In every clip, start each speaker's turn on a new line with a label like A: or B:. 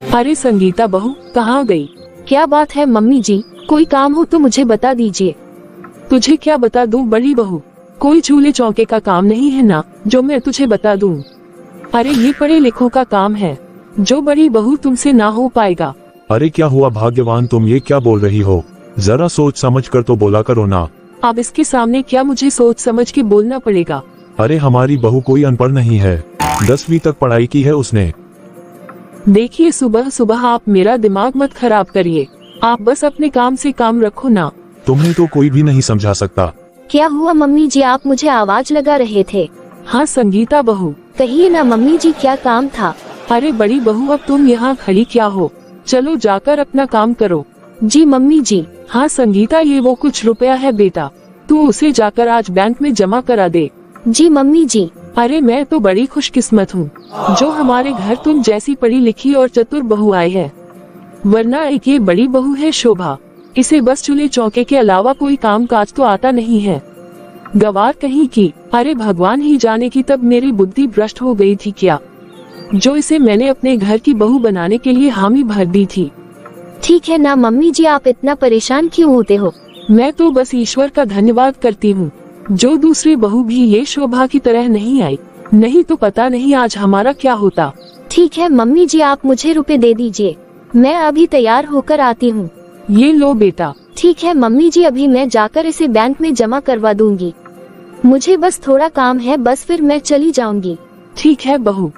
A: अरे संगीता बहू कहाँ गई?
B: क्या बात है मम्मी जी, कोई काम हो तो मुझे बता दीजिए।
A: तुझे क्या बता दूं बड़ी बहू, कोई चूल्हे चौके का काम नहीं है ना जो मैं तुझे बता दूं। अरे ये पढ़े लिखों का काम है जो बड़ी बहू तुमसे ना हो पाएगा।
C: अरे क्या हुआ भाग्यवान, तुम ये क्या बोल रही हो? जरा सोच समझ कर तो बोला करो ना।
A: अब इसके सामने क्या मुझे सोच समझ के बोलना पड़ेगा?
C: अरे हमारी बहू कोई अनपढ़ नहीं है, 10वीं तक पढ़ाई की है उसने।
A: देखिए सुबह सुबह आप मेरा दिमाग मत खराब करिए, आप बस अपने काम से काम रखो ना।
C: तुम्हें तो कोई भी नहीं समझा सकता।
B: क्या हुआ मम्मी जी, आप मुझे आवाज लगा रहे थे?
A: हाँ संगीता बहू।
B: कहिए ना मम्मी जी, क्या काम था?
A: अरे बड़ी बहू अब तुम यहाँ खड़ी क्या हो, चलो जाकर अपना काम करो।
B: जी मम्मी जी।
A: हाँ संगीता, ये वो कुछ रुपया है बेटा, तू उसे जाकर आज बैंक में जमा करा दे।
B: जी मम्मी जी।
A: अरे मैं तो बड़ी खुशकिस्मत हूँ जो हमारे घर तुम जैसी पढ़ी लिखी और चतुर बहू आई है, वरना एक ये बड़ी बहू है शोभा, इसे बस चूल्हे चौके के अलावा कोई काम काज तो आता नहीं है। गवार कहीं की। अरे भगवान ही जाने की तब मेरी बुद्धि भ्रष्ट हो गई थी क्या, जो इसे मैंने अपने घर की बहू बनाने के लिए हामी भर दी थी।
B: ठीक है ना मम्मी जी, आप इतना परेशान क्यों होते हो?
A: मैं तो बस ईश्वर का धन्यवाद करती हूँ जो दूसरी बहू भी ये शोभा की तरह नहीं आई, नहीं तो पता नहीं आज हमारा क्या होता।
B: ठीक है मम्मी जी, आप मुझे रुपए दे दीजिए, मैं अभी तैयार होकर आती हूँ।
A: ये लो बेटा।
B: ठीक है मम्मी जी, अभी मैं जाकर इसे बैंक में जमा करवा दूंगी। मुझे बस थोड़ा काम है, बस फिर मैं चली जाऊंगी।
A: ठीक है बहू।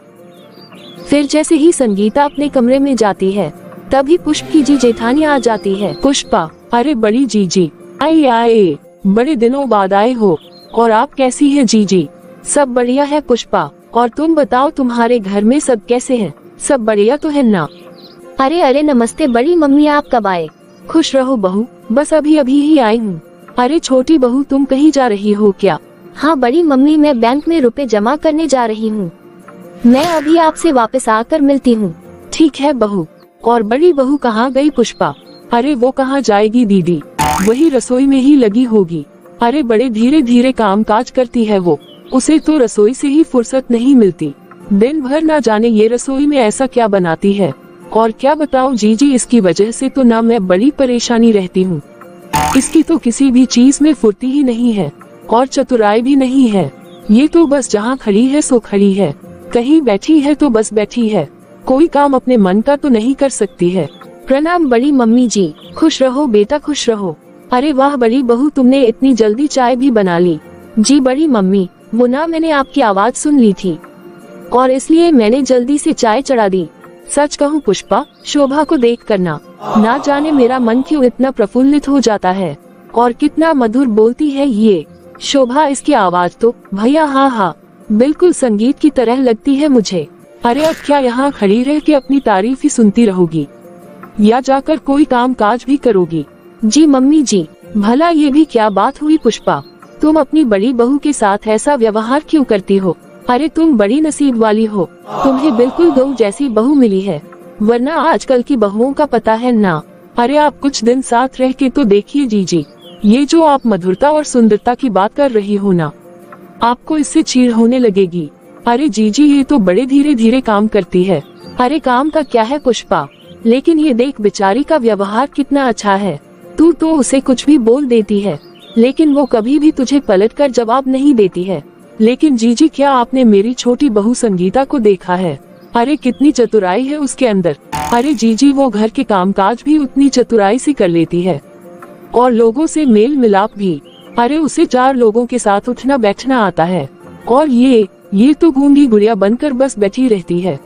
A: फिर जैसे ही संगीता अपने कमरे में जाती है तभी पुष्प की जी जेठानी आ जाती है। पुष्पा, अरे बड़ी जीजी आए आए, बड़े दिनों बाद आए हो, और आप कैसी है जीजी? सब बढ़िया है पुष्पा, और तुम बताओ तुम्हारे घर में सब कैसे हैं? सब बढ़िया तो है ना?
B: अरे अरे नमस्ते बड़ी मम्मी, आप कब आए?
A: खुश रहो बहू, बस अभी अभी ही आई हूँ। अरे छोटी बहू तुम कहीं जा रही हो क्या?
B: हाँ बड़ी मम्मी, मैं बैंक में रुपए जमा करने जा रही हूँ, मैं अभी आपसे वापस आकर मिलती हूँ।
A: ठीक है बहू। और बड़ी बहू कहाँ गई पुष्पा? अरे वो कहाँ जाएगी दीदी, वही रसोई में ही लगी होगी। अरे बड़े धीरे धीरे काम काज करती है वो, उसे तो रसोई से ही फुर्सत नहीं मिलती, दिन भर ना जाने ये रसोई में ऐसा क्या बनाती है। और क्या बताऊं जीजी, इसकी वजह से तो ना मैं बड़ी परेशानी रहती हूँ, इसकी तो किसी भी चीज में फुर्ती ही नहीं है और चतुराई भी नहीं है। ये तो बस जहाँ खड़ी है सो खड़ी है, कहीं बैठी है तो बस बैठी है, कोई काम अपने मन का तो नहीं कर सकती है।
B: प्रणाम बड़ी मम्मी जी।
A: खुश रहो बेटा, खुश रहो। अरे वाह बड़ी बहू, तुमने इतनी जल्दी चाय भी बना ली।
B: जी बड़ी मम्मी,
A: वो ना मैंने आपकी आवाज सुन ली थी और इसलिए मैंने जल्दी से चाय चढ़ा दी। सच कहूँ पुष्पा, शोभा को देख कर ना जाने मेरा मन क्यों इतना प्रफुल्लित हो जाता है, और कितना मधुर बोलती है ये शोभा, इसकी आवाज तो भैया हाँ बिल्कुल संगीत की तरह लगती है मुझे। अरे अब क्या यहाँ खड़ी रह के अपनी तारीफ ही सुनती रहोगी या जाकर कोई काम काज भी करोगी?
B: जी मम्मी जी।
A: भला ये भी क्या बात हुई पुष्पा, तुम अपनी बड़ी बहू के साथ ऐसा व्यवहार क्यों करती हो? अरे तुम बड़ी नसीब वाली हो, तुम्हें बिल्कुल गऊ जैसी बहू मिली है, वरना आजकल की बहुओं का पता है ना। अरे आप कुछ दिन साथ रह के तो देखिए जीजी, ये जो आप मधुरता और सुंदरता की बात कर रही हो ना, आपको इससे चीड़ होने लगेगी। अरे जीजी ये तो बड़े धीरे धीरे काम करती है। अरे काम का क्या है पुष्पा, लेकिन ये देख बेचारी का व्यवहार कितना अच्छा है, तू तो उसे कुछ भी बोल देती है लेकिन वो कभी भी तुझे पलट कर जवाब नहीं देती है। लेकिन जीजी क्या आपने मेरी छोटी बहू संगीता को देखा है? अरे कितनी चतुराई है उसके अंदर। अरे जीजी वो घर के कामकाज भी उतनी चतुराई से कर लेती है और लोगों से मेल मिलाप भी। अरे उसे 4 लोगों के साथ उठना बैठना आता है, और ये तो गूंगी गुड़िया बनकर बस बैठी रहती है।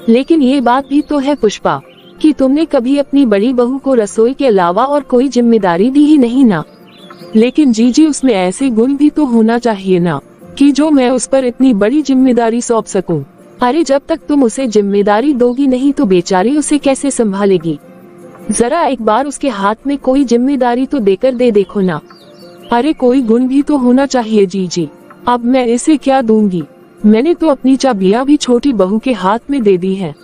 A: लेकिन ये बात भी तो है पुष्पा कि तुमने कभी अपनी बड़ी बहू को रसोई के अलावा और कोई जिम्मेदारी दी ही नहीं ना। लेकिन जीजी उसमें ऐसे गुण भी तो होना चाहिए ना कि जो मैं उस पर इतनी बड़ी जिम्मेदारी सौंप सकूं। अरे जब तक तुम उसे जिम्मेदारी दोगी नहीं तो बेचारी उसे कैसे संभालेगी? जरा एक बार उसके हाथ में कोई जिम्मेदारी तो देकर दे देखो ना। अरे कोई गुण भी तो होना चाहिए जीजी, अब मैं इसे क्या दूंगी? मैंने तो अपनी चाबियां भी छोटी बहू के हाथ में दे दी है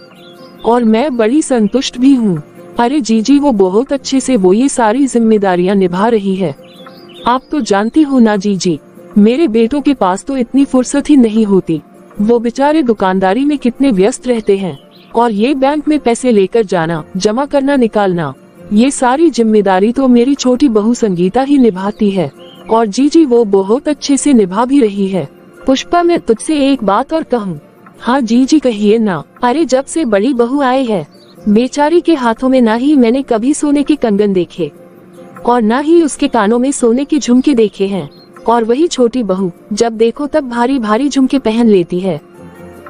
A: और मैं बड़ी संतुष्ट भी हूँ। अरे जीजी वो बहुत अच्छे से वो ये सारी जिम्मेदारियां निभा रही है। आप तो जानती हो ना जीजी, मेरे बेटों के पास तो इतनी फुर्सत ही नहीं होती, वो बेचारे दुकानदारी में कितने व्यस्त रहते हैं और ये बैंक में पैसे लेकर जाना, जमा करना, निकालना, ये सारी जिम्मेदारी तो मेरी छोटी बहू संगीता ही निभाती है। और जीजी वो बहुत अच्छे से निभा भी रही है। पुष्पा मैं तुझसे एक बात और कहूँ? हाँ जीजी कहिए ना। अरे जब से बड़ी बहू आई है, बेचारी के हाथों में ना ही मैंने कभी सोने के कंगन देखे और ना ही उसके कानों में सोने के झुमके देखे हैं। और वही छोटी बहू जब देखो तब भारी भारी झुमके पहन लेती है,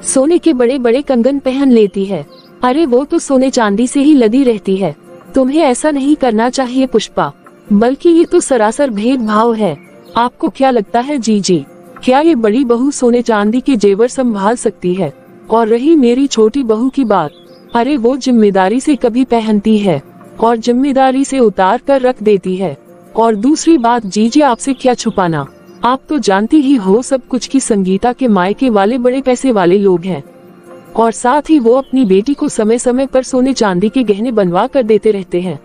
A: सोने के बड़े बड़े कंगन पहन लेती है। अरे वो तो सोने चांदी से ही लदी रहती है। तुम्हें ऐसा नहीं करना चाहिए पुष्पा, बल्कि ये तो सरासर भेदभाव है। आपको क्या लगता है जीजी, क्या ये बड़ी बहू सोने चांदी के जेवर संभाल सकती है? और रही मेरी छोटी बहू की बात, अरे वो जिम्मेदारी से कभी पहनती है और जिम्मेदारी से उतार कर रख देती है। और दूसरी बात जीजी, आपसे क्या छुपाना, आप तो जानती ही हो सब कुछ की संगीता के मायके वाले बड़े पैसे वाले लोग हैं और साथ ही वो अपनी बेटी को समय समय पर सोने चांदी के गहने बनवा कर देते रहते हैं।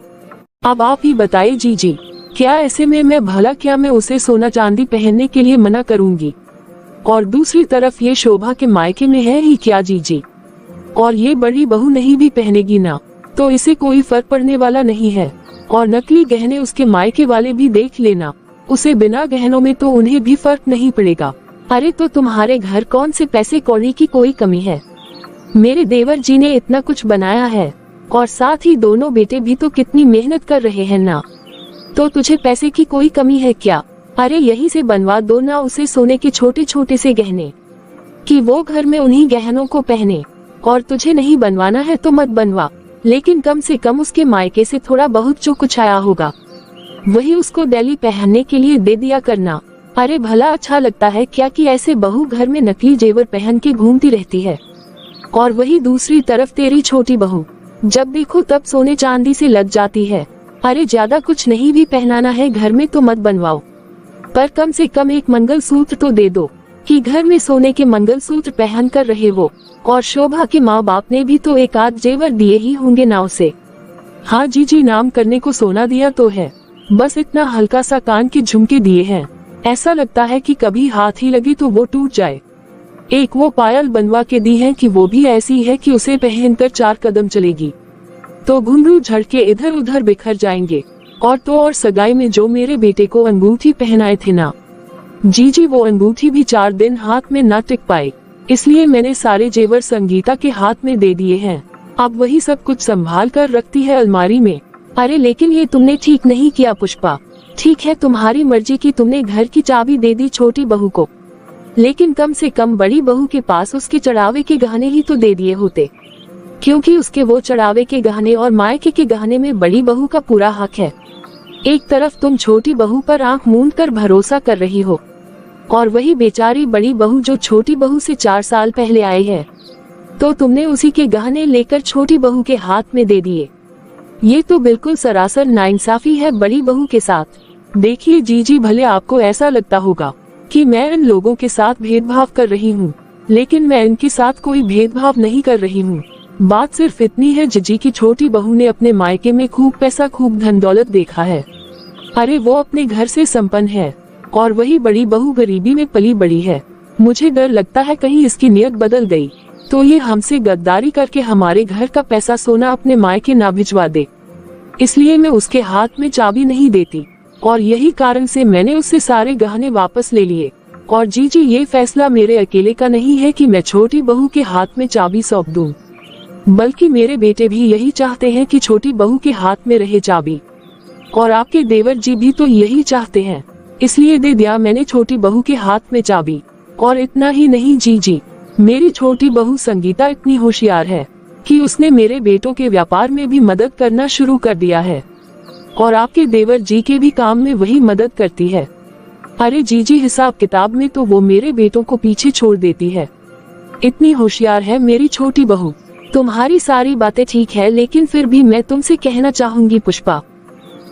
A: अब आप ही बताइए जीजी, क्या ऐसे में मैं भला क्या मैं उसे सोना चांदी पहनने के लिए मना करूंगी? और दूसरी तरफ ये शोभा के मायके में है ही क्या जीजी, और ये बड़ी बहू नहीं भी पहनेगी ना तो इसे कोई फर्क पड़ने वाला नहीं है। और नकली गहने उसके मायके वाले भी देख लेना, उसे बिना गहनों में तो उन्हें भी फर्क नहीं पड़ेगा। अरे तो तुम्हारे घर कौन से पैसे कौड़ी की कोई कमी है? मेरे देवर जी ने इतना कुछ बनाया है और साथ ही दोनों बेटे भी तो कितनी मेहनत कर रहे हैं ना, तो तुझे पैसे की कोई कमी है क्या? अरे यहीं से बनवा दो ना उसे सोने के छोटे छोटे से गहने, कि वो घर में उन्हीं गहनों को पहने। और तुझे नहीं बनवाना है तो मत बनवा, लेकिन कम से कम उसके मायके से थोड़ा बहुत जो कुछ आया होगा वही उसको डेली पहनने के लिए दे दिया करना। अरे भला अच्छा लगता है क्या कि ऐसे बहू घर में नकली जेवर पहन के घूमती रहती है? और वही दूसरी तरफ तेरी छोटी बहू जब देखो तब सोने चांदी से लग जाती है। अरे ज्यादा कुछ नहीं भी पहनाना है घर में तो मत बनवाओ, पर कम से कम एक मंगलसूत्र तो दे दो कि घर में सोने के मंगलसूत्र पहन कर रहे वो। और शोभा के माँ बाप ने भी तो एक आध जेवर दिए ही होंगे ना उसे। हाँ जीजी, नाम करने को सोना दिया तो है, बस इतना हल्का सा कान के झुमके दिए हैं, ऐसा लगता है कि कभी हाथ ही लगी तो वो टूट जाए। एक वो पायल बनवा के दी है कि वो भी ऐसी है कि उसे पहनकर 4 कदम चलेगी तो घुंघरू झड़ के इधर उधर बिखर जाएंगे। और सगाई में जो मेरे बेटे को अंगूठी पहनाए थे ना जीजी, वो अंगूठी भी 4 दिन हाथ में ना टिक पाई, इसलिए मैंने सारे जेवर संगीता के हाथ में दे दिए हैं। अब वही सब कुछ संभाल कर रखती है अलमारी में। अरे लेकिन ये तुमने ठीक नहीं किया पुष्पा। ठीक है तुम्हारी मर्जी की तुमने घर की चाबी दे दी छोटी बहू को, लेकिन कम से कम बड़ी बहू के पास उसके चढ़ावे के गहने ही तो दे दिए होते, क्योंकि उसके वो चढ़ावे के गहने और मायके के गहने में बड़ी बहू का पूरा हक है। एक तरफ तुम छोटी बहू पर आंख मूंद कर भरोसा कर रही हो और वही बेचारी बड़ी बहू जो छोटी बहू से 4 साल पहले आई है तो तुमने उसी के गहने लेकर छोटी बहू के हाथ में दे दिए। ये तो बिल्कुल सरासर नाइंसाफी है बड़ी बहू के साथ। देखिए जीजी, भले आपको ऐसा लगता होगा कि मैं इन लोगों के साथ भेदभाव कर रही हूँ, लेकिन मैं इनके साथ कोई भेदभाव नहीं कर रही हूँ। बात सिर्फ इतनी है जीजी की छोटी बहू ने अपने मायके में खूब पैसा खूब धन दौलत देखा है। अरे वो अपने घर से संपन्न है और वही बड़ी बहू गरीबी में पली बड़ी है। मुझे डर लगता है कहीं इसकी नियत बदल गई तो ये हमसे गद्दारी करके हमारे घर का पैसा सोना अपने मायके ना भिजवा दे, इसलिए मैं उसके हाथ में चाबी नहीं देती और यही कारण से मैंने उससे सारे गहने वापस ले लिए। और जीजी, ये फैसला मेरे अकेले का नहीं है कि मैं छोटी बहू के हाथ में चाबी सौंप दूं, बल्कि मेरे बेटे भी यही चाहते हैं कि छोटी बहू के हाथ में रहे चाबी, और आपके देवर जी भी तो यही चाहते हैं, इसलिए दे दिया मैंने छोटी बहू के हाथ में चाबी। और इतना ही नहीं जीजी, मेरी छोटी बहू संगीता इतनी होशियार है कि उसने मेरे बेटों के व्यापार में भी मदद करना शुरू कर दिया है और आपके देवर जी के भी काम में वही मदद करती है। अरे जीजी, हिसाब किताब में तो वो मेरे बेटों को पीछे छोड़ देती है, इतनी होशियार है मेरी छोटी बहू। तुम्हारी सारी बातें ठीक है, लेकिन फिर भी मैं तुमसे कहना चाहूंगी पुष्पा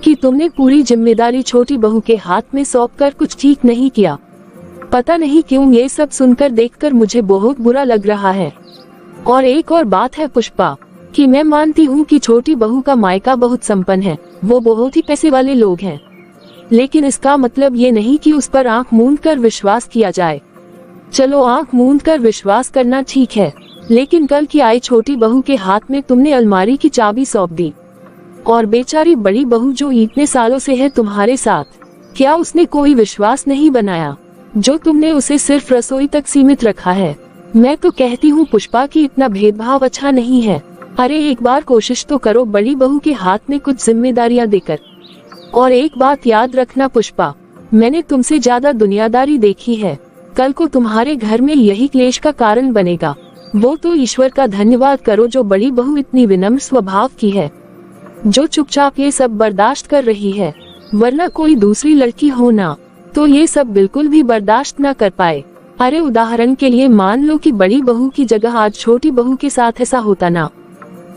A: कि तुमने पूरी जिम्मेदारी छोटी बहू के हाथ में सौंपकर कुछ ठीक नहीं किया। पता नहीं क्यों ये सब सुनकर देखकर मुझे बहुत बुरा लग रहा है। और एक और बात है पुष्पा कि मैं मानती हूँ कि छोटी बहू का मायका बहुत संपन्न है, वो बहुत ही पैसे वाले लोग हैं, लेकिन इसका मतलब ये नहीं कि उस पर आंख मूंद कर विश्वास किया जाए। चलो आंख मूंद कर विश्वास करना ठीक है, लेकिन कल की आई छोटी बहू के हाथ में तुमने अलमारी की चाबी सौंप दी। और बेचारी बड़ी बहू जो इतने सालों से है तुम्हारे साथ, क्या उसने कोई विश्वास नहीं बनाया जो तुमने उसे सिर्फ रसोई तक सीमित रखा है। मैं तो कहती हूँ पुष्पा की इतना भेदभाव अच्छा नहीं है। अरे एक बार कोशिश तो करो बड़ी बहू के हाथ में कुछ जिम्मेदारियाँ देकर। और एक बात याद रखना पुष्पा, मैंने तुमसे ज्यादा दुनियादारी देखी है। कल को तुम्हारे घर में यही क्लेश का कारण बनेगा। वो तो ईश्वर का धन्यवाद करो जो बड़ी बहू इतनी विनम्र स्वभाव की है, जो चुपचाप ये सब बर्दाश्त कर रही है। वरना कोई दूसरी लड़की हो ना तो ये सब बिल्कुल भी बर्दाश्त ना कर पाए। अरे उदाहरण के लिए मान लो कि बड़ी बहू की जगह आज छोटी बहू के साथ ऐसा होता ना,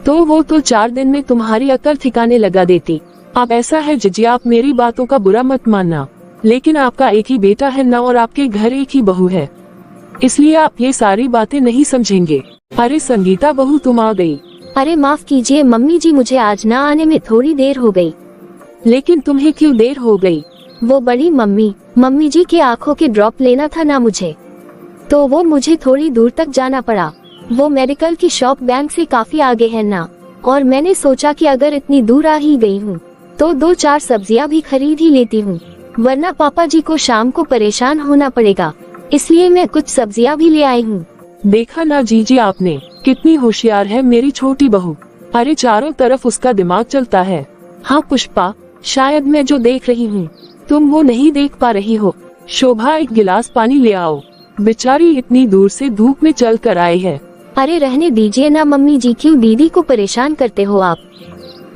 A: तो वो तो 4 दिन में तुम्हारी अकल ठिकाने लगा देती। अब ऐसा है जीजी, आप मेरी बातों का बुरा मत मानना, लेकिन आपका एक ही बेटा है ना और आपके घर एक ही बहू है, इसलिए आप ये सारी बातें नहीं समझेंगे। अरे संगीता बहू तुम आ गई।
B: अरे माफ कीजिए मम्मी जी, मुझे आज ना आने में थोड़ी देर हो गई।
A: लेकिन तुम्हें क्यों देर हो गई?
B: वो बड़ी मम्मी जी के आंखों के ड्रॉप लेना था ना मुझे, तो वो मुझे थोड़ी दूर तक जाना पड़ा। वो मेडिकल की शॉप बैंक से काफी आगे है ना, और मैंने सोचा कि अगर इतनी दूर आ ही गई हूँ तो 2-4 सब्जियाँ भी खरीद ही लेती हूँ, वरना पापा जी को शाम को परेशान होना पड़ेगा, इसलिए मैं कुछ सब्जियाँ भी ले आई हूँ।
A: देखा ना जीजी आपने, कितनी होशियार है मेरी छोटी बहू। अरे चारों तरफ उसका दिमाग चलता है। हाँ पुष्पा, शायद मैं जो देख रही हूँ तुम वो नहीं देख पा रही हो। शोभा एक गिलास पानी ले आओ, बेचारी इतनी दूर से धूप में चल कर आई है।
B: अरे रहने दीजिए ना मम्मी जी, क्यों दीदी को परेशान करते हो आप,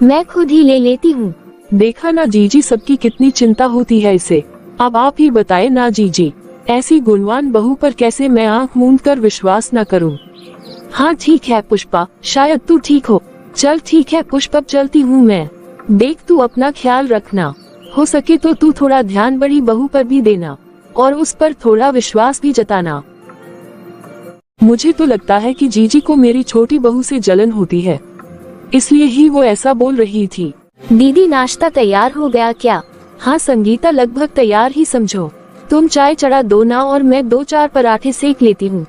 B: मैं खुद ही ले लेती हूँ।
A: देखा ना जीजी, सबकी कितनी चिंता होती है इसे। अब आप ही बताए ना जीजी, ऐसी गुणवान बहू पर कैसे मैं आंख मूंद कर विश्वास न करूं। हाँ ठीक है पुष्पा, शायद तू ठीक हो। चल ठीक है पुष्पा, चलती हूँ मैं। देख तू अपना ख्याल रखना, हो सके तो तू थोड़ा ध्यान बड़ी बहू पर भी देना और उस पर थोड़ा विश्वास भी जताना। मुझे तो लगता है कि जीजी को मेरी छोटी बहू से जलन होती है, इसलिए ही वो ऐसा बोल रही थी।
B: दीदी नाश्ता तैयार हो गया क्या?
A: हाँ संगीता, लगभग तैयार ही समझो। तुम चाय चढ़ा दो ना और मैं 2-4 पराठे सेक लेती हूँ।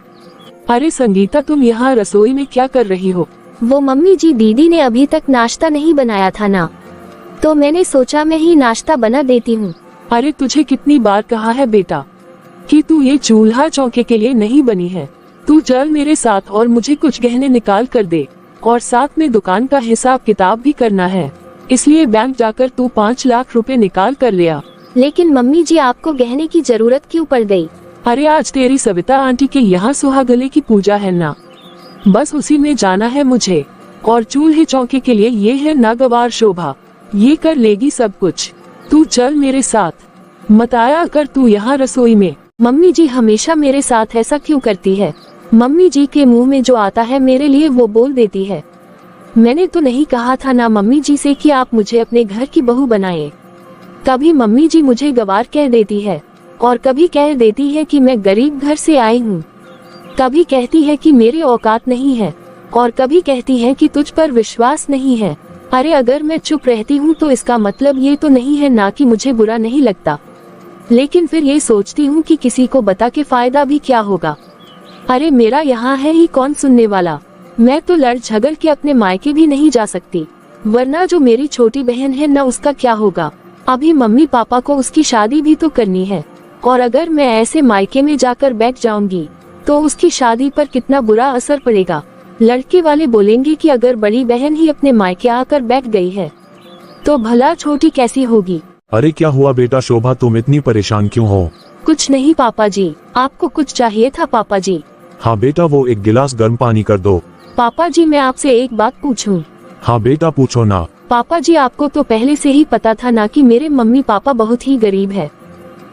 A: अरे संगीता, तुम यहाँ रसोई में क्या कर रही हो?
B: वो मम्मी जी, दीदी ने अभी तक नाश्ता नहीं बनाया था ना, तो मैंने सोचा मैं ही नाश्ता बना देती हूँ।
A: अरे तुझे कितनी बार कहा है बेटा कि तू ये चूल्हा चौके के लिए नहीं बनी है। तू चल मेरे साथ और मुझे कुछ गहने निकाल कर दे, और साथ में दुकान का हिसाब किताब भी करना है, इसलिए बैंक जाकर तू 5 लाख रुपए निकाल कर ले आ।
B: लेकिन मम्मी जी, आपको गहने की जरूरत क्यों पड़ गई?
A: अरे आज तेरी सविता आंटी के यहाँ सुहागले की पूजा है ना, बस उसी में जाना है मुझे। और चूल्हे चौके के लिए ये है नागवार शोभा, ये कर लेगी सब कुछ। तू चल मेरे साथ, मत आया कर तू यहाँ रसोई में।
B: मम्मी जी हमेशा मेरे साथ ऐसा क्यों करती है? मम्मी जी के मुंह में जो आता है मेरे लिए वो बोल देती है। मैंने तो नहीं कहा था ना मम्मी जी से कि आप मुझे अपने घर की बहू बनाए। कभी मम्मी जी मुझे गवार कह देती है, और कभी कह देती है कि मैं गरीब घर से आई हूँ, कभी कहती है कि मेरी औकात नहीं है, और कभी कहती है कि तुझ पर विश्वास नहीं है। अरे अगर मैं चुप रहती हूँ तो इसका मतलब ये तो नहीं है ना कि मुझे बुरा नहीं लगता, लेकिन फिर ये सोचती हूँ कि किसी को बता के फायदा भी क्या होगा। अरे मेरा यहाँ है ही कौन सुनने वाला, मैं तो लड़ झगड़ के अपने मायके भी नहीं जा सकती, वरना जो मेरी छोटी बहन है ना उसका क्या होगा। अभी मम्मी पापा को उसकी शादी भी तो करनी है, और अगर मैं ऐसे मायके में जाकर बैठ जाऊंगी तो उसकी शादी पर कितना बुरा असर पड़ेगा। लड़के वाले बोलेंगे कि अगर बड़ी बहन ही अपने मायके आकर बैठ गई है तो भला छोटी कैसी होगी।
C: अरे क्या हुआ बेटा शोभा, तुम इतनी परेशान क्यों हो?
A: कुछ नहीं पापा जी, आपको कुछ चाहिए था पापा जी?
C: हाँ बेटा, वो एक गिलास गर्म पानी कर दो।
A: पापा जी मैं आपसे एक बात पूछूं?
C: हाँ बेटा पूछो ना।
A: पापा जी आपको तो पहले से ही पता था ना कि मेरे मम्मी पापा बहुत ही गरीब है,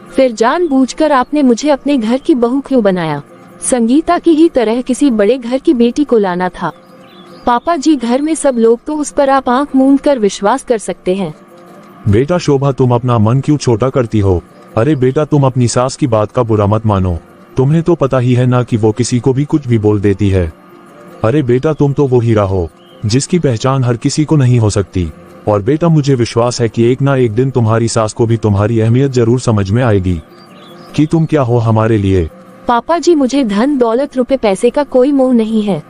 A: फिर जानबूझकर आपने मुझे अपने घर की बहू क्यों बनाया? संगीता की ही तरह किसी बड़े घर की बेटी को लाना था। पापा जी घर में सब लोग तो उस पर आप आंख मूंद कर विश्वास कर सकते हैं।
C: बेटा शोभा, तुम अपना मन क्यों छोटा करती हो? अरे बेटा, तुम अपनी सास की बात का बुरा मत मानो, तुम्हें तो पता ही है ना कि वो किसी को भी कुछ भी बोल देती है। अरे बेटा, तुम तो वो हीरा हो जिसकी पहचान हर किसी को नहीं हो सकती, और बेटा मुझे विश्वास है कि एक ना एक दिन तुम्हारी सास को भी तुम्हारी अहमियत जरूर समझ में आएगी कि तुम क्या हो हमारे लिए।
A: पापा जी मुझे धन दौलत रुपए पैसे का कोई मोह नहीं है,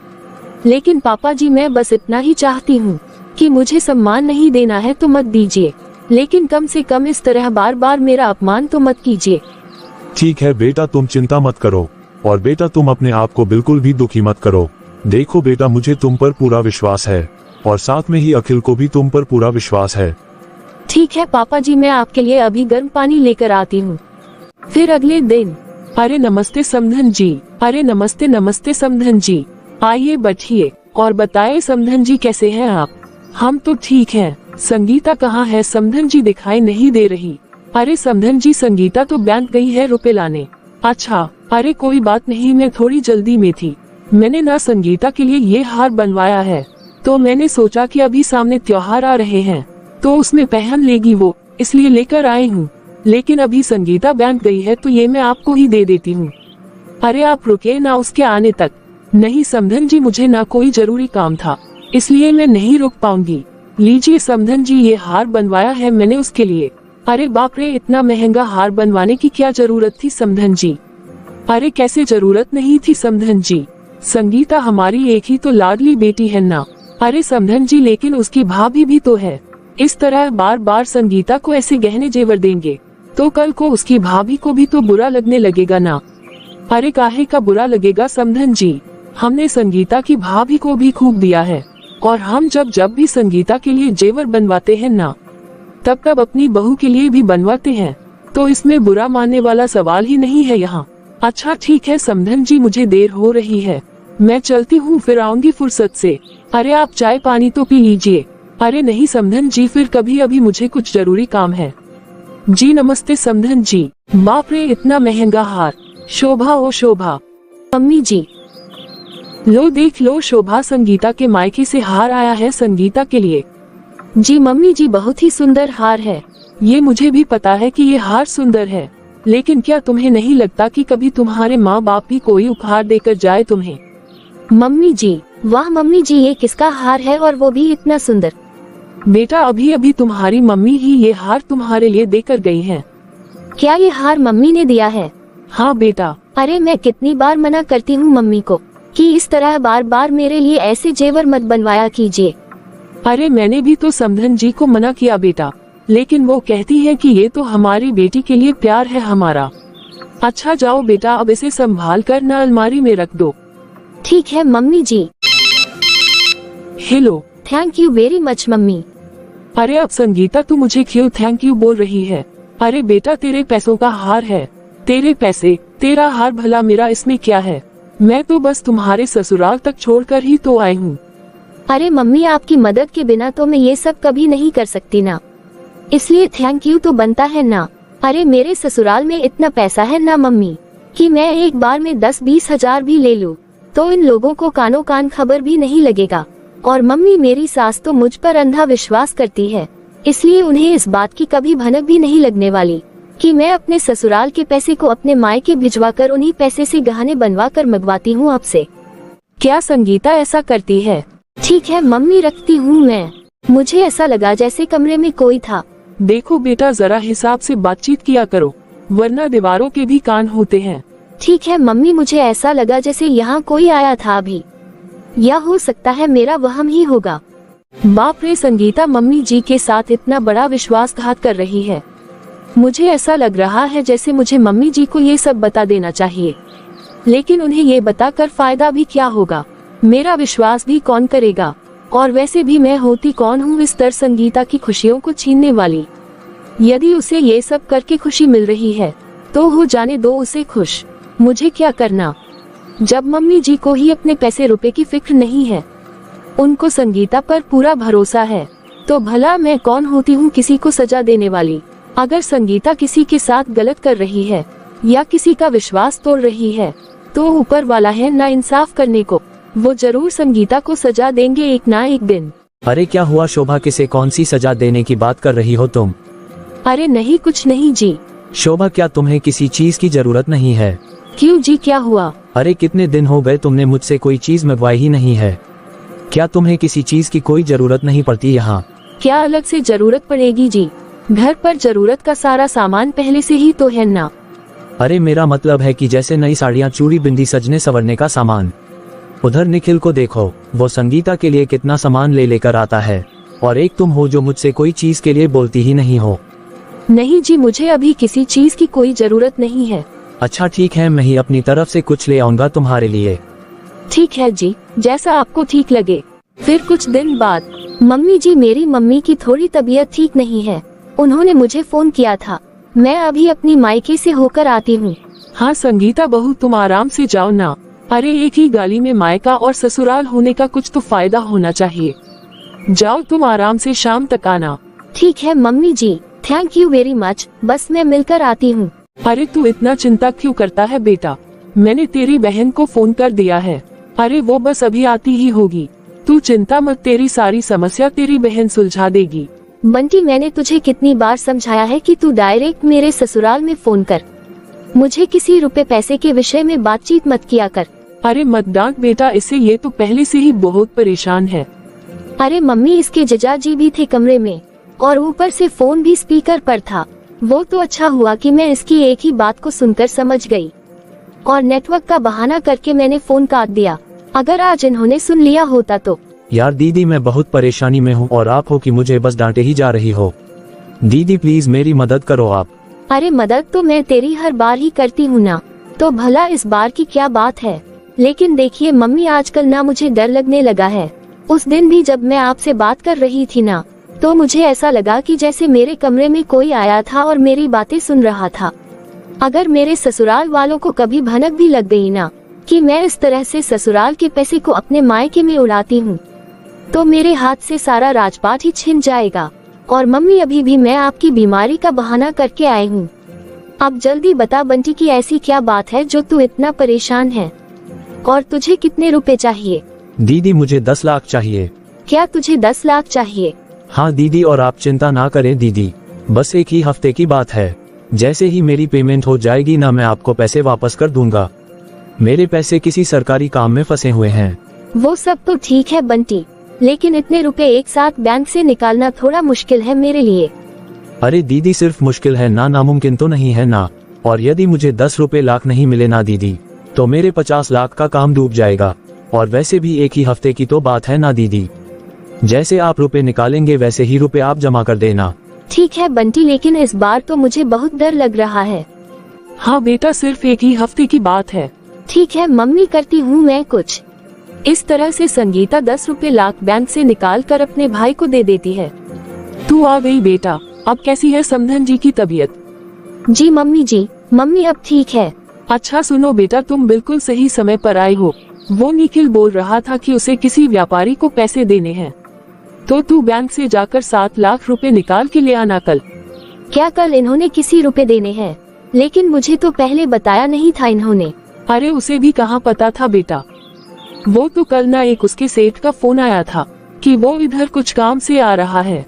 B: लेकिन पापा जी मैं बस इतना ही चाहती हूँ कि मुझे सम्मान नहीं देना है तो मत दीजिए, लेकिन कम से कम इस तरह बार बार मेरा अपमान तो मत कीजिए।
C: ठीक है बेटा, तुम चिंता मत करो, और बेटा तुम अपने आप को बिल्कुल भी दुखी मत करो। देखो बेटा, मुझे तुम पर पूरा विश्वास है, और साथ में ही अखिल को भी तुम पर पूरा विश्वास है।
B: ठीक है पापा जी, मैं आपके लिए अभी गर्म पानी लेकर आती हूँ। फिर अगले दिन।
A: अरे नमस्ते समधन जी। अरे नमस्ते नमस्ते समधन जी, आइए बैठिए और बताएं समधन जी कैसे हैं आप। हम तो ठीक हैं। संगीता कहाँ है? समधन जी दिखाई नहीं दे रही। अरे समधन जी, संगीता तो बैंक गई है रुपए लाने। अच्छा, अरे कोई बात नहीं, मैं थोड़ी जल्दी में थी। मैंने ना संगीता के लिए ये हार बनवाया है, तो मैंने सोचा कि अभी सामने त्योहार आ रहे हैं तो उसमें पहन लेगी वो, इसलिए लेकर आई हूँ। लेकिन अभी संगीता बैंक गई है तो ये मैं आपको ही दे देती हूँ। अरे आप रुके ना उसके आने तक। नहीं समधन जी, मुझे ना कोई जरूरी काम था, इसलिए मैं नहीं रुक पाऊंगी। लीजिए समधन जी, ये हार बनवाया है मैंने उसके लिए। अरे बाप रे, इतना महंगा हार बनवाने की क्या जरूरत थी समधन जी? अरे कैसे जरूरत नहीं थी समधन जी? संगीता हमारी एक ही तो लाडली बेटी है ना। अरे समधन जी, लेकिन उसकी भाभी भी तो है। इस तरह बार बार संगीता को ऐसे गहने जेवर देंगे तो कल को उसकी भाभी को भी तो बुरा लगने लगेगा ना। अरे काहे का बुरा लगेगा समधन जी? हमने संगीता की भाभी को भी खूब दिया है, और हम जब भी संगीता के लिए जेवर बनवाते हैं ना, तब अपनी बहू के लिए भी बनवाते हैं, तो इसमें बुरा मानने वाला सवाल ही नहीं है यहाँ। अच्छा ठीक है समधन जी, मुझे देर हो रही है, मैं चलती हूँ, फिर आऊंगी फुर्सत से। अरे आप चाय पानी तो पी लीजिए। अरे नहीं समधन जी, फिर कभी, अभी मुझे कुछ जरूरी काम है। जी नमस्ते समधन जी। बाप रे, इतना महंगा हार। शोभा ओ शोभा।
B: मम्मी जी,
A: लो देख लो शोभा, संगीता के मायके से हार आया है संगीता के लिए।
B: जी मम्मी जी, बहुत ही सुंदर हार है।
A: ये मुझे भी पता है कि ये हार सुंदर है, लेकिन क्या तुम्हें नहीं लगता कि कभी तुम्हारे माँ बाप भी कोई उपहार देकर जाए तुम्हें?
B: मम्मी जी, वाह मम्मी जी, ये किसका हार है और वो भी इतना सुंदर?
A: बेटा अभी अभी तुम्हारी मम्मी ही ये हार तुम्हारे लिए देकर गई हैं।
B: क्या ये हार मम्मी ने दिया है?
A: हाँ बेटा।
B: अरे मैं कितनी बार मना करती हूँ मम्मी को कि इस तरह बार बार मेरे लिए ऐसे जेवर मत बनवाया कीजिए।
A: अरे मैंने भी तो समधन जी को मना किया बेटा, लेकिन वो कहती है कि ये तो हमारी बेटी के लिए प्यार है हमारा। अच्छा जाओ बेटा, अब इसे संभाल कर ना अलमारी में रख दो।
B: ठीक है mummy ji.
A: Hello.
B: Thank you very much mummy.
A: अरे अब संगीता तू मुझे क्यों थैंक यू बोल रही है? अरे बेटा, तेरे पैसों का हार है, तेरे पैसे, तेरा हार, भला मेरा इसमें क्या है? मैं तो बस तुम्हारे ससुराल तक छोड़कर ही तो आई हूँ।
B: अरे मम्मी, आपकी मदद के बिना तो मैं ये सब कभी नहीं कर सकती ना, इसलिए थैंक यू तो बनता है ना। अरे मेरे ससुराल में इतना पैसा है ना मम्मी कि मैं एक बार में 10-20 हजार भी ले लूँ तो इन लोगों को कानों कान खबर भी नहीं लगेगा। और मम्मी, मेरी सास तो मुझ पर अंधा विश्वास करती है, इसलिए उन्हें इस बात की कभी भनक भी नहीं लगने वाली कि मैं अपने ससुराल के पैसे को अपने मायके भिजवाकर उन्हीं पैसे से गहने बनवा कर मंगवाती हूँ आपसे।
A: क्या संगीता ऐसा करती है?
B: ठीक है मम्मी, रखती हूँ मैं। मुझे ऐसा लगा जैसे कमरे में कोई था।
A: देखो बेटा, जरा हिसाब से बातचीत किया करो, वरना दीवारों के भी कान होते हैं।
B: ठीक है मम्मी, मुझे ऐसा लगा जैसे यहाँ कोई आया था अभी, या हो सकता है मेरा वहम ही होगा।
A: बाप रे, संगीता मम्मी जी के साथ इतना बड़ा विश्वासघात कर रही है। मुझे ऐसा लग रहा है जैसे मुझे मम्मी जी को ये सब बता देना चाहिए, लेकिन उन्हें ये बताकर फायदा भी क्या होगा? मेरा विश्वास भी कौन करेगा? और वैसे भी मैं होती कौन हूँ इस तरह संगीता की खुशियों को छीनने वाली? यदि उसे ये सब करके खुशी मिल रही है तो हो जाने दो उसे खुश, मुझे क्या करना? जब मम्मी जी को ही अपने पैसे रुपए की फिक्र नहीं है, उनको संगीता पर पूरा भरोसा है, तो भला मैं कौन होती हूँ किसी को सजा देने वाली? अगर संगीता किसी के साथ गलत कर रही है या किसी का विश्वास तोड़ रही है तो ऊपर वाला है ना इंसाफ करने को, वो जरूर संगीता को सजा देंगे एक ना एक दिन।
D: अरे क्या हुआ शोभा, किसे कौन सी सजा देने की बात कर रही हो तुम?
A: अरे नहीं, कुछ नहीं जी।
D: शोभा, क्या तुम्हें किसी चीज की जरूरत नहीं है?
A: क्यों जी, क्या हुआ?
D: अरे कितने दिन हो गए तुमने मुझसे कोई चीज मंगवाई ही नहीं है। क्या तुम्हें किसी चीज की कोई जरूरत नहीं पड़ती यहाँ?
A: क्या अलग से जरूरत पड़ेगी जी? घर पर जरूरत का सारा सामान पहले से ही तो है ना।
D: अरे मेरा मतलब है कि जैसे नई साड़ियाँ, चूड़ी, बिंदी, सजने संवरने का सामान। उधर निखिल को देखो, वो संगीता के लिए कितना सामान ले लेकर आता है, और एक तुम हो जो मुझसे कोई चीज के लिए बोलती ही नहीं हो।
B: नहीं जी, मुझे अभी किसी चीज की कोई जरूरत नहीं है।
D: अच्छा ठीक है, मैं ही अपनी तरफ से कुछ ले आऊंगा तुम्हारे लिए।
B: ठीक है जी, जैसा आपको ठीक लगे। फिर कुछ दिन बाद, मम्मी जी, मेरी मम्मी की थोड़ी तबीयत ठीक नहीं है, उन्होंने मुझे फोन किया था, मैं अभी अपनी मायके से होकर आती हूँ।
A: हाँ संगीता बहू, तुम आराम से जाओ ना। अरे एक ही गाली में मायका और ससुराल होने का कुछ तो फायदा होना चाहिए। जाओ तुम आराम से, शाम तक आना।
B: ठीक है mummy ji, thank you very much, बस मैं मिलकर आती हूँ।
A: अरे तू इतना चिंता क्यों करता है बेटा, मैंने तेरी बहन को फोन कर दिया है। अरे वो बस अभी आती ही होगी, तू चिंता मत, तेरी सारी समस्या तेरी बहन सुलझा देगी।
B: बंटी, मैंने तुझे कितनी बार समझाया है कि तू डायरेक्ट मेरे ससुराल में फोन कर, मुझे किसी रुपए पैसे के विषय में बातचीत मत किया कर।
A: अरे मत डांट बेटा इसे, ये तो पहले से ही बहुत परेशान है।
B: अरे मम्मी, इसके जीजा जी भी थे कमरे में और ऊपर से फोन भी स्पीकर पर था। वो तो अच्छा हुआ कि मैं इसकी एक ही बात को सुनकर समझ गई और नेटवर्क का बहाना करके मैंने फोन काट दिया। अगर आज इन्होंने सुन लिया होता तो।
D: यार दीदी, मैं बहुत परेशानी में हूँ और आप हो कि मुझे बस डांटे ही जा रही हो। दीदी प्लीज मेरी मदद करो आप।
B: अरे मदद तो मैं तेरी हर बार ही करती हूँ ना, तो भला इस बार की क्या बात है। लेकिन देखिए मम्मी, आजकल ना मुझे डर लगने लगा है। उस दिन भी जब मैं आपसे बात कर रही थी ना, तो मुझे ऐसा लगा कि जैसे मेरे कमरे में कोई आया था और मेरी बातें सुन रहा था। अगर मेरे ससुराल वालों को कभी भनक भी लग गई ना कि मैं इस तरह से ससुराल के पैसे को अपने मायके में उड़ाती हूँ, तो मेरे हाथ से सारा राजपाट ही छिन जाएगा। और मम्मी, अभी भी मैं आपकी बीमारी का बहाना करके आई हूँ। अब जल्दी बता बंटी की ऐसी क्या बात है जो तू इतना परेशान है, और तुझे कितने रुपए चाहिए?
D: दीदी मुझे 10 लाख चाहिए।
B: क्या तुझे 10 लाख चाहिए?
D: हाँ दीदी, और आप चिंता ना करें दीदी, बस एक ही हफ्ते की बात है। जैसे ही मेरी पेमेंट हो जाएगी ना, मैं आपको पैसे वापस कर दूंगा। मेरे पैसे किसी सरकारी काम में फंसे हुए हैं।
B: वो सब तो ठीक है बंटी, लेकिन इतने रुपए एक साथ बैंक से निकालना थोड़ा मुश्किल है मेरे लिए।
D: अरे दीदी, सिर्फ मुश्किल है ना, नामुमकिन तो नहीं है ना। और यदि मुझे 10 रुपए लाख नहीं मिले ना दीदी, तो मेरे 50 लाख का काम डूब जाएगा। और वैसे भी एक ही हफ्ते की तो बात है ना दीदी, जैसे आप रुपए निकालेंगे वैसे ही रुपए आप जमा कर देना।
B: ठीक है बंटी, लेकिन इस बार तो मुझे बहुत डर लग रहा है।
A: हाँ बेटा, सिर्फ एक ही हफ्ते की बात है।
B: ठीक है मम्मी, करती हूँ मैं कुछ।
A: इस तरह से संगीता 10 रुपए लाख बैंक से निकाल कर अपने भाई को दे देती है। तू आ गई बेटा, अब कैसी है समधन जी की तबीयत?
B: जी मम्मी जी, मम्मी अब ठीक है।
A: अच्छा सुनो बेटा, तुम बिल्कुल सही समय पर आए हो। वो निखिल बोल रहा था कि उसे किसी व्यापारी को पैसे देने हैं, तो तू बैंक से जाकर 7 लाख रुपए निकाल के ले आना कल।
B: क्या कल इन्होंने किसी रुपए देने हैं? लेकिन मुझे तो पहले बताया नहीं था इन्होंने।
A: अरे उसे भी कहाँ पता था बेटा, वो तो कल ना एक उसके सेठ का फोन आया था कि वो इधर कुछ काम से आ रहा है,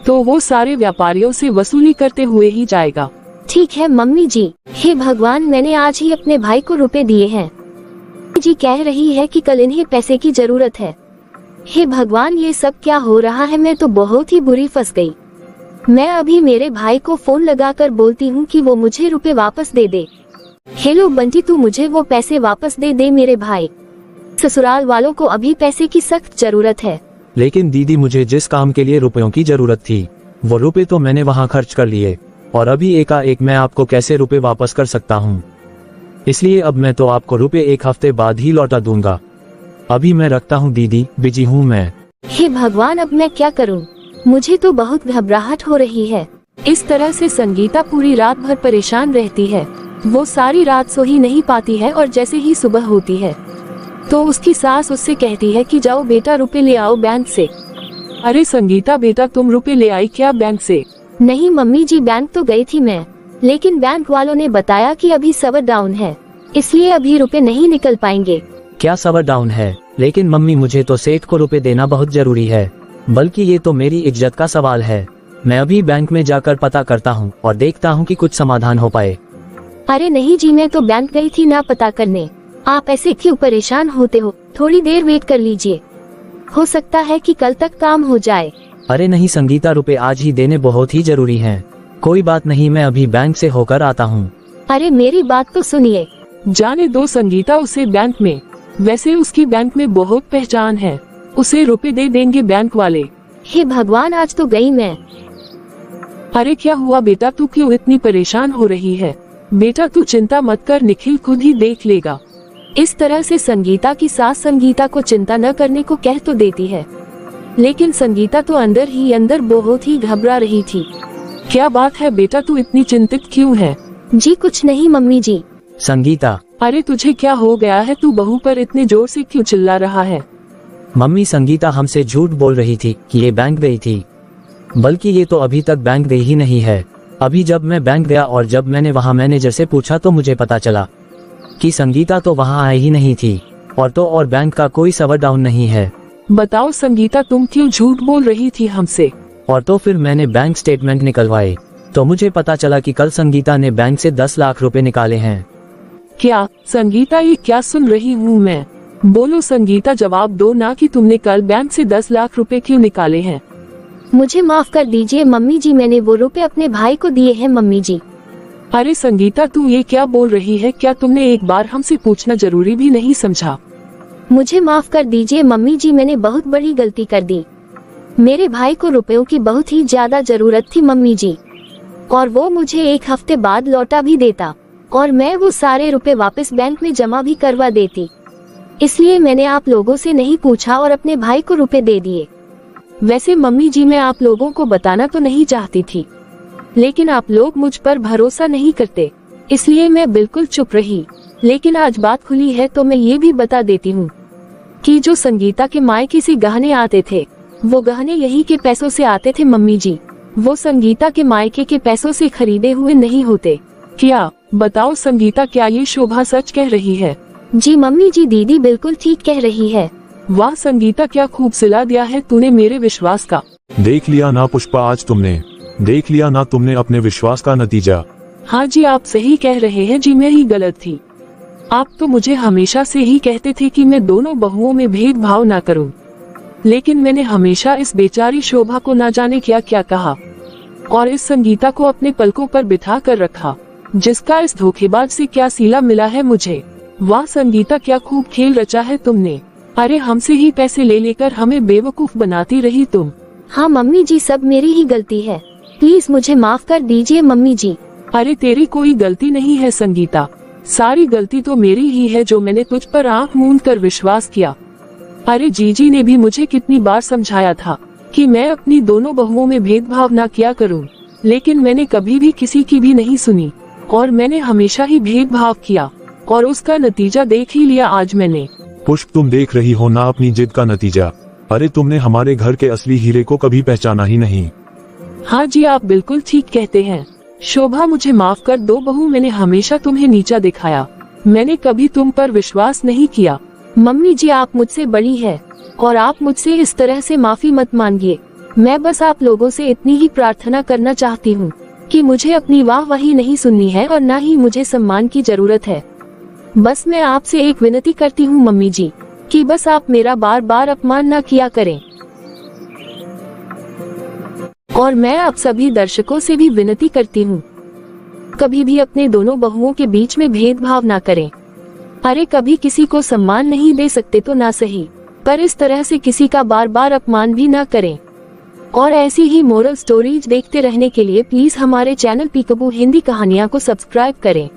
A: तो वो सारे व्यापारियों से वसूली करते हुए ही जाएगा।
B: ठीक है मम्मी जी। हे भगवान, मैंने आज ही अपने भाई को रुपए दिए हैं। जी कह रही है कि कल इन्हें पैसे की जरूरत है। हे भगवान, ये सब क्या हो रहा है? मैं तो बहुत ही बुरी फंस गई। मैं अभी मेरे भाई को फोन लगाकर बोलती हूँ कि वो मुझे रुपए वापस दे दे। हेलो बंटी, तू मुझे वो पैसे वापस दे दे मेरे भाई। ससुराल वालों को अभी पैसे की सख्त जरूरत है।
D: लेकिन दीदी, मुझे जिस काम के लिए रुपयों की जरूरत थी, वो रुपए तो मैंने वहाँ खर्च कर लिए, और अभी एकाएक मैं आपको कैसे रुपए वापस कर सकता हूँ? इसलिए अब मैं तो आपको रुपए एक हफ्ते बाद ही लौटा दूंगा। अभी मैं रखता हूँ दीदी, बिजी हूँ मैं।
B: हे भगवान, अब मैं क्या करूँ? मुझे तो बहुत घबराहट हो रही है।
A: इस तरह से संगीता पूरी रात भर परेशान रहती है। वो सारी रात सो ही नहीं पाती है, और जैसे ही सुबह होती है तो उसकी सास उससे कहती है कि जाओ बेटा रुपए ले आओ बैंक से। अरे संगीता बेटा, तुम रुपए ले आई क्या बैंक से?
B: नहीं मम्मी जी, बैंक तो गई थी मैं, लेकिन बैंक वालों ने बताया कि अभी सर्वर डाउन है, इसलिए अभी रुपए नहीं निकल पाएंगे।
D: क्या सर्वर डाउन है? लेकिन मम्मी, मुझे तो सेठ को रुपए देना बहुत जरूरी है, बल्कि ये तो मेरी इज्जत का सवाल है। मैं अभी बैंक में जाकर पता करता हूँ और देखता हूँ कि कुछ समाधान हो पाए।
B: अरे नहीं जी, मैं तो बैंक गई थी ना पता करने। आप ऐसे क्यों परेशान होते हो? थोड़ी देर वेट कर लीजिए, हो सकता है कि कल तक काम हो जाए।
D: अरे नहीं संगीता, रुपए आज ही देने बहुत ही जरूरी हैं। कोई बात नहीं, मैं अभी बैंक से होकर आता हूँ।
B: अरे मेरी बात तो सुनिए।
A: जाने दो संगीता उसे बैंक में, वैसे उसकी बैंक में बहुत पहचान है, उसे रुपए दे देंगे बैंक वाले।
B: हे भगवान, आज तो गई मैं।
A: अरे क्या हुआ बेटा, तू क्यों इतनी परेशान हो रही है? बेटा तू चिंता मत कर, निखिल खुद ही देख लेगा।
B: इस तरह से संगीता की सास संगीता को चिंता न करने को कह तो देती है, लेकिन संगीता तो अंदर ही अंदर बहुत ही घबरा रही थी।
A: क्या बात है बेटा, तू इतनी चिंतित क्यों है?
B: जी कुछ नहीं मम्मी जी।
D: संगीता,
A: अरे तुझे क्या हो गया है? तू बहू पर इतने जोर से क्यों चिल्ला रहा है?
D: मम्मी संगीता हमसे झूठ बोल रही थी कि ये बैंक गई थी, बल्कि ये तो अभी तक बैंक गई ही नहीं है। अभी जब मैं बैंक गया और जब मैंने वहाँ मैनेजर से पूछा तो मुझे पता चला कि संगीता तो वहाँ आई ही नहीं थी, और बैंक का कोई सर्वर डाउन नहीं है।
A: बताओ संगीता, तुम क्यों झूठ बोल रही थी हमसे?
D: और तो फिर मैंने बैंक स्टेटमेंट निकलवाए तो मुझे पता चला कि कल संगीता ने बैंक से 10 लाख रुपए निकाले हैं।
A: क्या संगीता, ये क्या सुन रही हूँ मैं? बोलो संगीता, जवाब दो ना कि तुमने कल बैंक से 10 लाख रुपए क्यों निकाले हैं?
B: मुझे माफ कर दीजिए मम्मी जी, मैंने वो रुपए अपने भाई को दिए हैं मम्मी जी।
A: अरे संगीता, तू ये क्या बोल रही है? क्या तुमने एक बार हमसे पूछना जरूरी भी नहीं समझा?
B: मुझे माफ कर दीजिए मम्मी जी, मैंने बहुत बड़ी गलती कर दी। मेरे भाई को रुपयों की बहुत ही ज्यादा जरूरत थी मम्मी जी, और वो मुझे 1 हफ्ते बाद लौटा भी देता और मैं वो सारे रुपए वापस बैंक में जमा भी करवा देती। इसलिए मैंने आप लोगों से नहीं पूछा और अपने भाई को रुपए दे दिए।
A: वैसे मम्मी जी, मैं आप लोगों को बताना तो नहीं चाहती थी, लेकिन आप लोग मुझ पर भरोसा नहीं करते, इसलिए मैं बिल्कुल चुप रही। लेकिन आज बात खुली है तो मैं ये भी बता देती हूँ कि जो संगीता के मायके से गहने आते थे, वो गहने यही के पैसों से आते थे मम्मी जी। वो संगीता के मायके के पैसों से खरीदे हुए नहीं होते। क्या बताओ संगीता, क्या ये शोभा सच कह रही है?
B: जी मम्मी जी, दीदी बिल्कुल ठीक कह रही है।
A: वाह संगीता, क्या खूब सिला दिया है तूने मेरे विश्वास का।
C: देख लिया ना पुष्पा, आज तुमने देख लिया ना तुमने अपने विश्वास का नतीजा।
A: हाँ जी, आप सही कह रहे हैं जी, मैं ही गलत थी। आप तो मुझे हमेशा से ही कहते थे कि मैं दोनों बहुओं में भेदभाव ना करूं, लेकिन मैंने हमेशा इस बेचारी शोभा को ना जाने क्या क्या कहा और इस संगीता को अपने पलकों पर बिठा कर रखा, जिसका इस धोखेबाज से क्या सिला मिला है मुझे। वाह संगीता, क्या खूब खेल रचा है तुमने। अरे हमसे ही पैसे ले लेकर हमें बेवकूफ बनाती रही तुम।
B: हाँ मम्मी जी, सब मेरी ही गलती है, प्लीज मुझे माफ कर दीजिए मम्मी जी।
A: अरे तेरी कोई गलती नहीं है संगीता, सारी गलती तो मेरी ही है जो मैंने तुझ पर आंख मूंद कर विश्वास किया। अरे जीजी ने भी मुझे कितनी बार समझाया था कि मैं अपनी दोनों बहुओं में भेदभाव ना किया करूं, लेकिन मैंने कभी भी किसी की भी नहीं सुनी और मैंने हमेशा ही भेदभाव किया और उसका नतीजा देख ही लिया आज मैंने।
C: पुष्प, तुम देख रही हो ना अपनी जिद का नतीजा। अरे तुमने हमारे घर के असली हीरे को कभी पहचाना ही नहीं।
A: हाँ जी, आप बिल्कुल ठीक कहते हैं। शोभा मुझे माफ कर दो बहू, मैंने हमेशा तुम्हें नीचा दिखाया, मैंने कभी तुम पर विश्वास नहीं किया।
B: मम्मी जी, आप मुझसे बड़ी है और आप मुझसे इस तरह से माफी मत मांगिए। मैं बस आप लोगों से इतनी ही प्रार्थना करना चाहती हूँ कि मुझे अपनी वाहवाही नहीं सुननी है और न ही मुझे सम्मान की जरूरत है। बस मैं आपसे एक विनती करती हूँ मम्मी जी कि बस आप मेरा बार बार अपमान न किया करें। और मैं आप सभी दर्शकों से भी विनती करती हूँ, कभी भी अपने दोनों बहुओं के बीच में भेदभाव ना करें। अरे कभी किसी को सम्मान नहीं दे सकते तो ना सही, पर इस तरह से किसी का बार बार अपमान भी ना करें। और ऐसी ही मोरल स्टोरीज देखते रहने के लिए प्लीज हमारे चैनल पीकबू हिंदी कहानियाँ को सब्सक्राइब करें।